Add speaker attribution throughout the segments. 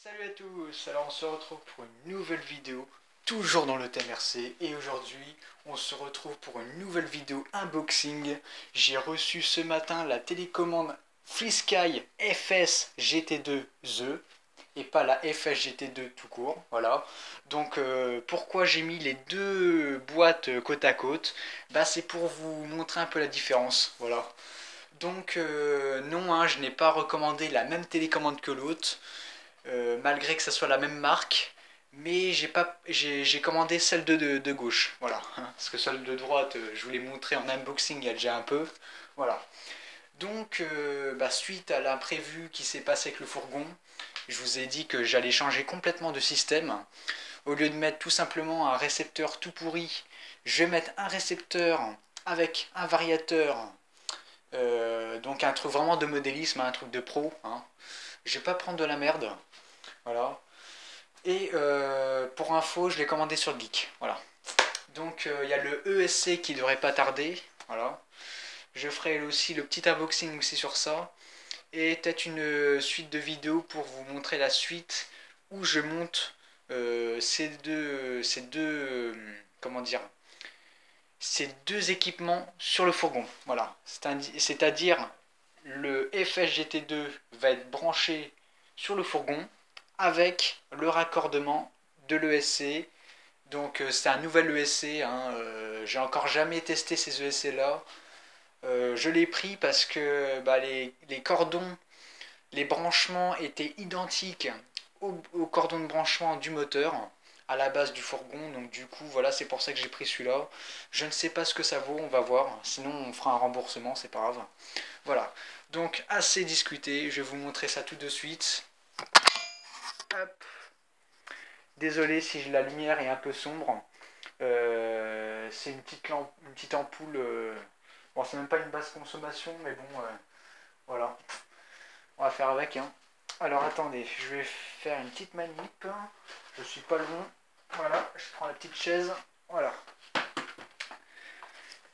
Speaker 1: Salut à tous, alors on se retrouve pour une nouvelle vidéo, toujours dans le thème RC, et aujourd'hui on se retrouve pour une nouvelle vidéo unboxing. J'ai reçu ce matin la télécommande FreeSky FS GT2 The, et pas la FS GT2 tout court, voilà. Donc pourquoi j'ai mis les deux boîtes côte à côte? Bah c'est pour vous montrer un peu la différence, voilà. Donc non, hein, je n'ai pas recommandé la même télécommande que l'autre. Malgré que ça soit la même marque, mais j'ai commandé celle de gauche, voilà, parce que celle de droite, je vous l'ai montré en unboxing il y a déjà un peu, voilà. Donc, suite à l'imprévu qui s'est passé avec le fourgon, je vous ai dit que j'allais changer complètement de système. Au lieu de mettre tout simplement un récepteur tout pourri, je vais mettre un récepteur avec un variateur, donc un truc vraiment de modélisme, un truc de pro, hein. Je vais pas prendre de la merde. Voilà. Et pour info, je l'ai commandé sur Geek. Voilà. Donc il y a le ESC qui devrait pas tarder. Voilà. Je ferai aussi le petit unboxing aussi sur ça. Et peut-être une suite de vidéos pour vous montrer la suite où je monte comment dire, ces deux équipements sur le fourgon. Voilà. C'est-à-dire le FSGT2 va être branché sur le fourgon avec le raccordement de l'ESC. Donc c'est un nouvel ESC, hein, j'ai encore jamais testé ces ESC là. Je l'ai pris parce que les cordons, les branchements étaient identiques aux cordons de branchement du moteur à la base du fourgon, donc du coup voilà, c'est pour ça que j'ai pris celui-là. Je ne sais pas ce que ça vaut, on va voir, sinon on fera un remboursement, c'est pas grave. Voilà, donc assez discuté, je vais vous montrer ça tout de suite. Hop. Désolé si la lumière est un peu sombre. C'est une petite ampoule. Bon, c'est même pas une basse consommation, mais bon, voilà. On va faire avec. Hein. Alors attendez, je vais faire une petite manip. Je suis pas loin. Voilà, je prends la petite chaise. Voilà.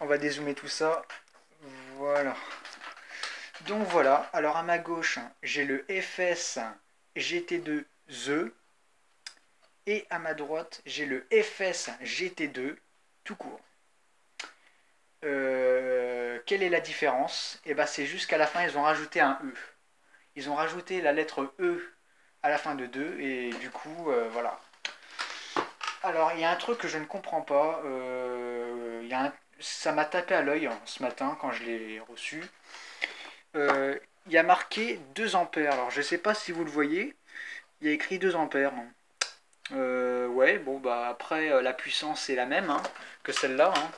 Speaker 1: On va dézoomer tout ça. Voilà. Donc voilà. Alors à ma gauche, j'ai le FS GT2 The. Et à ma droite, j'ai le FS GT2 tout court. Quelle est la différence? Et c'est juste qu'à la fin, ils ont rajouté un E. Ils ont rajouté la lettre E à la fin de 2, et du coup, voilà. Alors, il y a un truc que je ne comprends pas. Ça m'a tapé à l'œil ce matin quand je l'ai reçu. Il y a marqué 2 ampères. Alors, je ne sais pas si vous le voyez. Il y a écrit 2 ampères. Ouais, bon, après, la puissance est la même hein, que celle-là. Hein.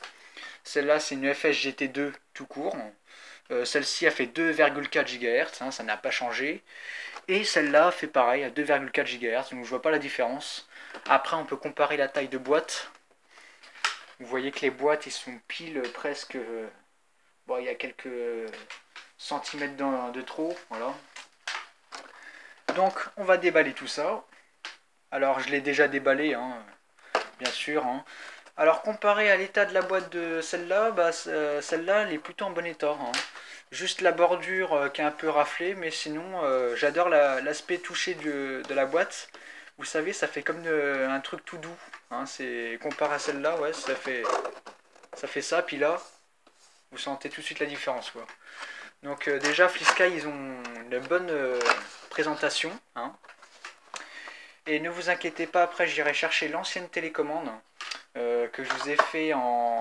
Speaker 1: Celle-là, c'est une FSGT2 tout court. Celle-ci a fait 2,4 GHz, hein, ça n'a pas changé. Et celle-là fait pareil, à 2,4 GHz, donc je vois pas la différence. Après, on peut comparer la taille de boîte. Vous voyez que les boîtes, ils sont pile presque... bon, il y a quelques centimètres de trop, voilà. Donc, on va déballer tout ça. Alors, je l'ai déjà déballé, hein, bien sûr. Hein. Alors, comparé à l'état de la boîte de celle-là, celle-là, elle est plutôt en bon état. Hein. Juste la bordure qui est un peu raflée, mais sinon, j'adore l'aspect touché de la boîte. Vous savez, ça fait comme un truc tout doux. Hein. Comparé à celle-là, ouais, ça fait ça. Puis là, vous sentez tout de suite la différence. Quoi. Donc déjà, FreeSky, ils ont une bonne présentation. Hein. Et ne vous inquiétez pas, après j'irai chercher l'ancienne télécommande que je vous ai fait en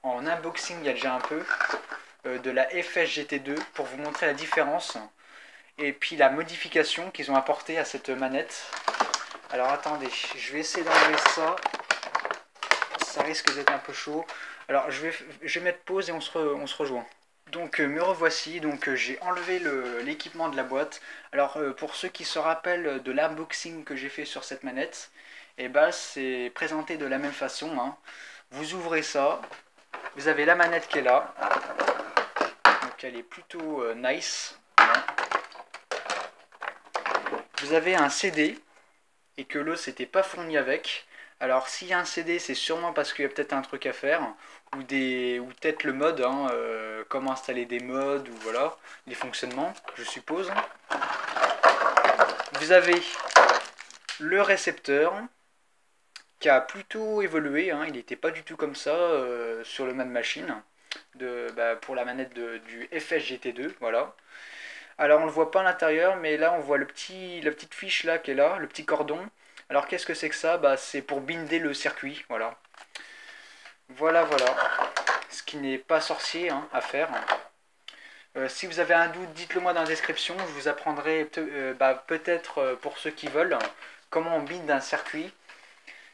Speaker 1: unboxing il y a déjà un peu, de la FSGT2 pour vous montrer la différence et puis la modification qu'ils ont apportée à cette manette. Alors attendez, je vais essayer d'enlever ça, ça risque d'être un peu chaud. Alors je vais mettre pause et on se rejoint. Donc me revoici, donc j'ai enlevé l'équipement de la boîte. Alors pour ceux qui se rappellent de l'unboxing que j'ai fait sur cette manette, et c'est présenté de la même façon. Hein. Vous ouvrez ça, vous avez la manette qui est là, donc elle est plutôt nice. Hein. Vous avez un CD, et que l'os n'était pas fourni avec. Alors s'il y a un CD, c'est sûrement parce qu'il y a peut-être un truc à faire, ou peut-être le mode, hein, comment installer des modes, ou voilà, les fonctionnements, je suppose. Vous avez le récepteur qui a plutôt évolué, hein, il n'était pas du tout comme ça sur le Man Machine pour la manette du FSGT2, voilà. Alors on le voit pas à l'intérieur, mais là on voit la petite fiche là qui est là, le petit cordon. Alors qu'est-ce que c'est que ça? C'est pour binder le circuit, voilà. Voilà, voilà. Ce qui n'est pas sorcier hein, à faire. Si vous avez un doute, dites-le moi dans la description. Je vous apprendrai peut-être pour ceux qui veulent comment on binde un circuit.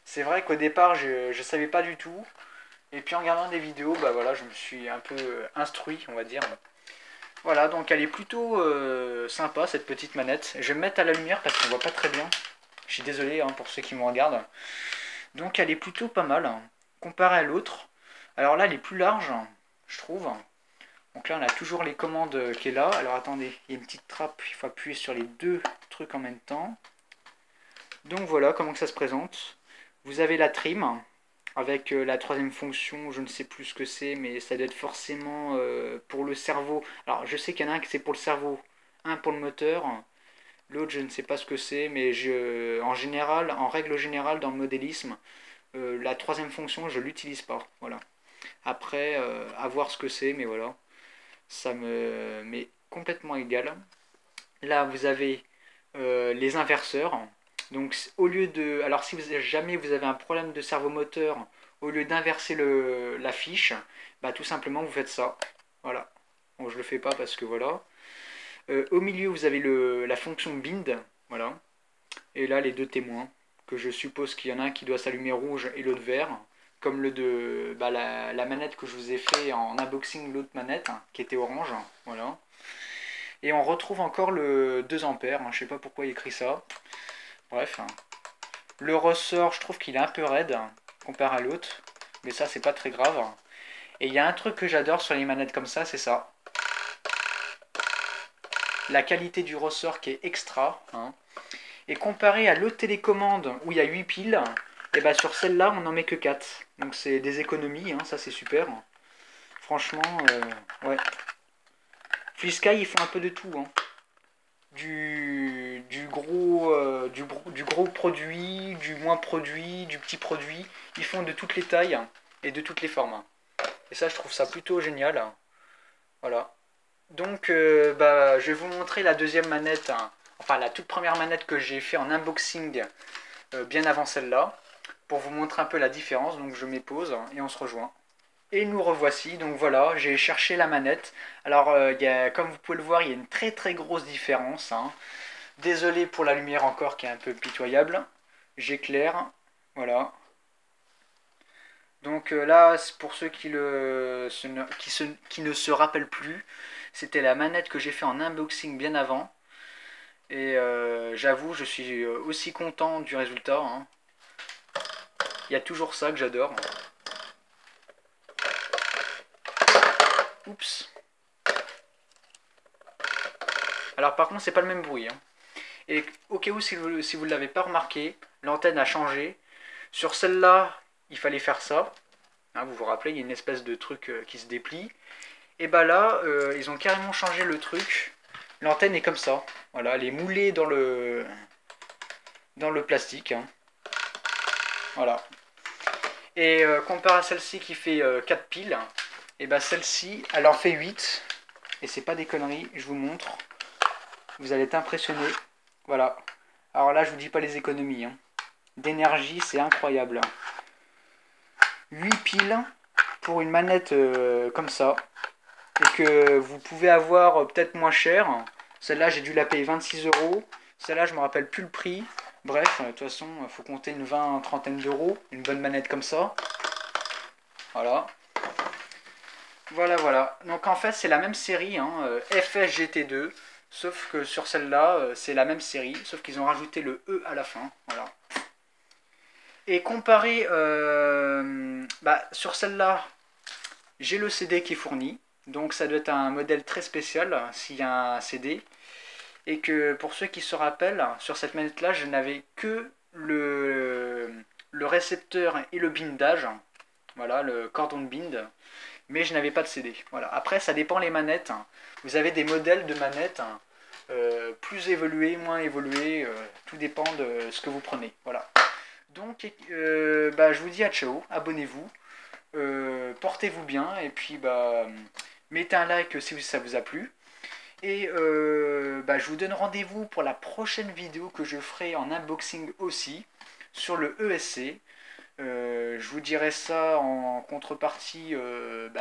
Speaker 1: C'est vrai qu'au départ je ne savais pas du tout. Et puis en regardant des vidéos, voilà, je me suis un peu instruit, on va dire. Voilà, donc elle est plutôt sympa cette petite manette. Je vais me mettre à la lumière parce qu'on voit pas très bien. Je suis désolé hein, pour ceux qui me regardent. Donc elle est plutôt pas mal, hein, comparée à l'autre. Alors là, elle est plus large, je trouve. Donc là, on a toujours les commandes qui est là. Alors attendez, il y a une petite trappe, il faut appuyer sur les deux trucs en même temps. Donc voilà comment ça se présente. Vous avez la trim, avec la troisième fonction, je ne sais plus ce que c'est, mais ça doit être forcément pour le cerveau. Alors je sais qu'il y en a un qui c'est pour le cerveau, un pour le moteur, l'autre je ne sais pas ce que c'est, mais en général, en règle générale dans le modélisme, la troisième fonction je l'utilise pas. Voilà. Après, à voir ce que c'est, mais voilà, ça me met complètement égal. Là vous avez les inverseurs. Donc au lieu de... Alors si jamais vous avez un problème de servomoteur, au lieu d'inverser la fiche, tout simplement vous faites ça. Voilà. Bon, je le fais pas parce que voilà. Au milieu vous avez la fonction bind. Voilà. Et là les deux témoins. Que je suppose qu'il y en a un qui doit s'allumer rouge et l'autre vert. Comme la manette que je vous ai fait en unboxing, l'autre manette, hein, qui était orange. Voilà. Et on retrouve encore le 2 ampères. Hein, je sais pas pourquoi il écrit ça. Bref. Le ressort, je trouve qu'il est un peu raide comparé à l'autre. Mais ça, c'est pas très grave. Et il y a un truc que j'adore sur les manettes comme ça, c'est ça. La qualité du ressort qui est extra. Hein. Et comparé à l'autre télécommande où il y a 8 piles, et sur celle-là, on n'en met que 4. Donc c'est des économies, hein, ça c'est super. Franchement, ouais. FreeSky, ils font un peu de tout. Hein. Du gros produit, du moins produit, du petit produit. Ils font de toutes les tailles et de toutes les formes. Et ça, je trouve ça plutôt génial. Voilà. Donc, je vais vous montrer la deuxième manette, hein. Enfin la toute première manette que j'ai fait en unboxing bien avant celle-là, pour vous montrer un peu la différence. Donc je mets pause et on se rejoint. Et nous revoici, donc voilà, j'ai cherché la manette. Alors, comme vous pouvez le voir, il y a une très très grosse différence. Hein. Désolé pour la lumière encore qui est un peu pitoyable. J'éclaire, voilà. Donc là, pour ceux qui ne se rappellent plus, c'était la manette que j'ai fait en unboxing bien avant. Et j'avoue, je suis aussi content du résultat. Hein. Il y a toujours ça que j'adore. Oups. Alors par contre, c'est pas le même bruit. Hein. Et au cas où, si vous ne l'avez pas remarqué, l'antenne a changé. Sur celle-là, il fallait faire ça. Hein, vous vous rappelez, il y a une espèce de truc qui se déplie. Et là, ils ont carrément changé le truc. L'antenne est comme ça. Voilà, elle est moulée dans le plastique. Hein. Voilà. Et comparé à celle-ci qui fait 4 piles, et celle-ci, elle en fait 8. Et c'est pas des conneries, je vous montre. Vous allez être impressionné. Voilà. Alors là, je vous dis pas les économies. Hein. D'énergie, c'est incroyable. 8 piles pour une manette comme ça. Et que vous pouvez avoir peut-être moins cher. Celle-là, j'ai dû la payer 26 €. Celle-là, je me rappelle plus le prix. Bref, de toute façon, il faut compter une trentaine d'euros. Une bonne manette comme ça. Voilà. Voilà. Donc en fait, c'est la même série, hein, FSGT2. Sauf que sur celle-là, c'est la même série. Sauf qu'ils ont rajouté le E à la fin. Voilà. Et comparé sur celle-là, j'ai le CD qui est fourni. Donc ça doit être un modèle très spécial s'il y a un CD. Et que pour ceux qui se rappellent, sur cette manette-là, je n'avais que le récepteur et le bindage. Voilà, le cordon de bind. Mais je n'avais pas de CD. Voilà. Après, ça dépend les manettes. Vous avez des modèles de manettes plus évolué, moins évolué, tout dépend de ce que vous prenez. Voilà. Donc, je vous dis à ciao, abonnez-vous, portez-vous bien, et puis mettez un like si ça vous a plu. Et je vous donne rendez-vous pour la prochaine vidéo que je ferai en unboxing aussi, sur le ESC. Je vous dirai ça en contrepartie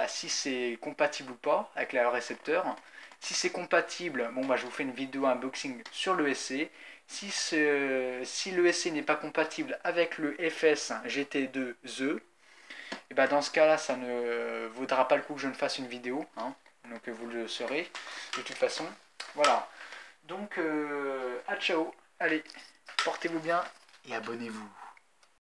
Speaker 1: si c'est compatible ou pas avec le récepteur. Si c'est compatible, je vous fais une vidéo unboxing sur le l'ESC. Si le l'ESC n'est pas compatible avec le FS GT2 The, et dans ce cas là ça ne vaudra pas le coup que je ne fasse une vidéo, hein. Donc vous le saurez de toute façon. Voilà. Donc à ciao. Allez, portez-vous bien et abonnez-vous.